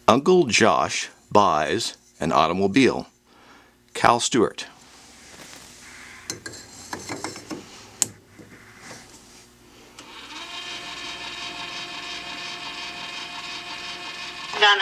Uncle Josh buys an automobile. Cal Stewart. Done.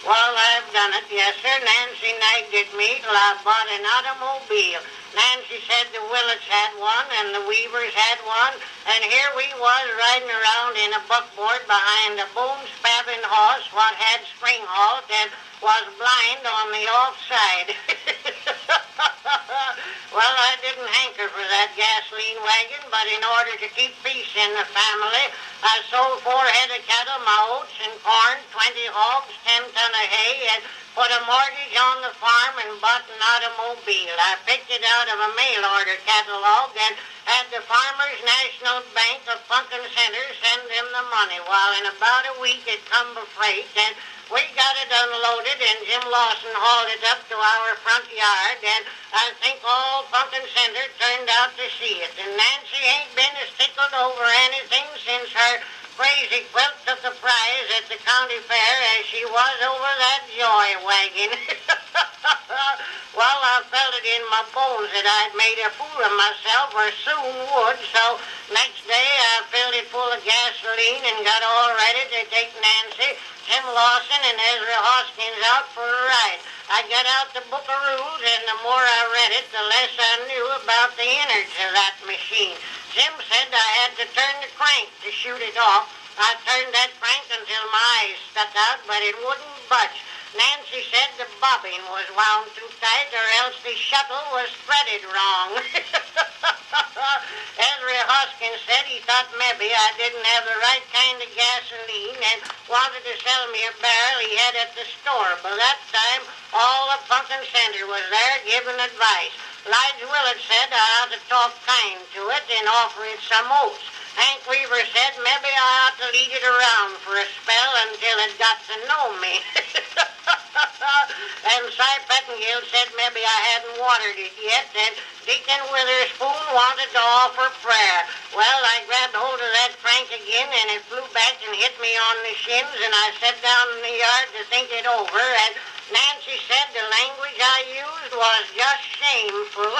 Well, I've done it, yes, sir. Nancy nagged at me till I bought an automobile. Nancy said the Willets had one and the Weavers had one, and here we was riding around in a buckboard behind a bone-spabbing horse what had spring halt and was blind on the off side. Well, I didn't hanker for that gasoline wagon, but in order to keep peace in the family, I sold 4 head of cattle, my oats and corn, 20 hogs, 10 ton of hay, and put a mortgage on the farm and bought an automobile. I picked it out of a mail order catalog and had the Farmers National Bank of Funkin Center send them the money. While in about a week it come by freight, and we got it unloaded, and Jim Lawson hauled it up to our front yard, and I think all Funkin Center turned out to see it. And Nancy ain't been as tickled over anything since her crazy quilt took a prize at the county fair as she was over that joy wagon. Well, I felt it in my bones that I'd made a fool of myself, or soon would, so next day I filled it full of gasoline and got all ready to take Nancy, Jim Lawson, and Ezra Hoskins out for a ride. I got out the book of rules, and the more I read it, the less I knew about the innards of that machine. Jim said I had to turn the crank to shoot it off. I turned that crank until my eyes stuck out, but it wouldn't budge. Nancy said the bobbin was wound too tight, or else the shuttle was threaded wrong. Ezra Hoskins said he thought maybe I didn't have the right kind of gasoline and wanted to sell me a barrel he had at the store. By that time, all the Funkin Center was there giving advice. Lige Willett said I ought to talk kind to it and offer it some oats. Hank Weaver said maybe I ought to lead it around for a spell until it got to know me. And Cy Pettingill said maybe I hadn't watered it yet, and Deacon Witherspoon wanted to offer prayer. Well, I grabbed hold of that crank again, and it flew back and hit me on the shins, and I sat down in the yard to think it over, and Nancy said the language I used was just shameful.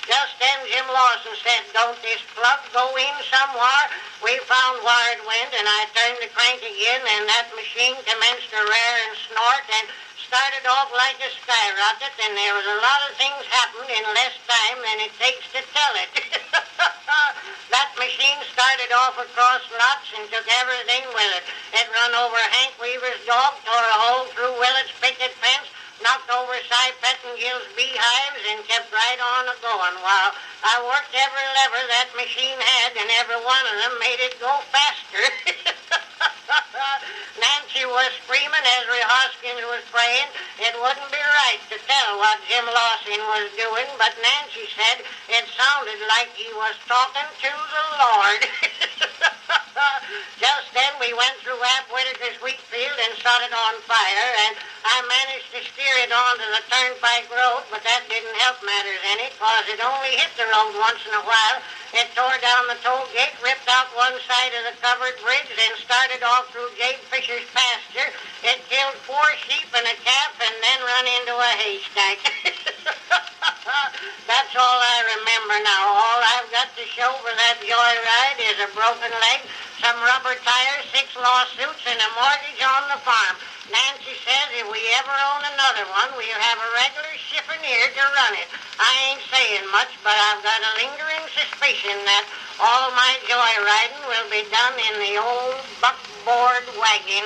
Just then Jim Lawson said, "Don't this plug go in somewhere?" We found where it went, and I turned the crank again, and that machine commenced to rear and snort and started off like a skyrocket, and there was a lot of things happened in less time than it takes to tell it. That machine started off across lots and took everything with it. It run over Hank Weaver's dog, tore a hole through Willett's picket fence, knocked over Cy Pettingill's beehives, and kept right on a-going. While I worked every lever that machine had, and every one of them made it go faster. Nancy was screaming, Ezra Hoskins was praying. It wouldn't be right to tell what Jim Lawson was doing, but Nancy said it sounded like he was talking to the Lord. Just then we went through Ab Whitaker's wheat field and set it on fire, and I managed to steer it onto the turnpike road, but that didn't help matters any, cause it only hit the road once in a while. It tore down the toll gate, ripped out one side of the covered bridge, and started off through Gabe Fisher's pasture. It killed 4 sheep and a calf, and then run into a haystack. That's all I remember now. All I've got to show for that joyride is a broken leg, some rubber tires, 6 lawsuits, and a mortgage on the farm. Nancy says if we ever own another one, we'll have a regular chiffonnier to run it. I ain't saying much, but I've got a lingering suspicion that all my joyriding will be done in the old buckboard wagon.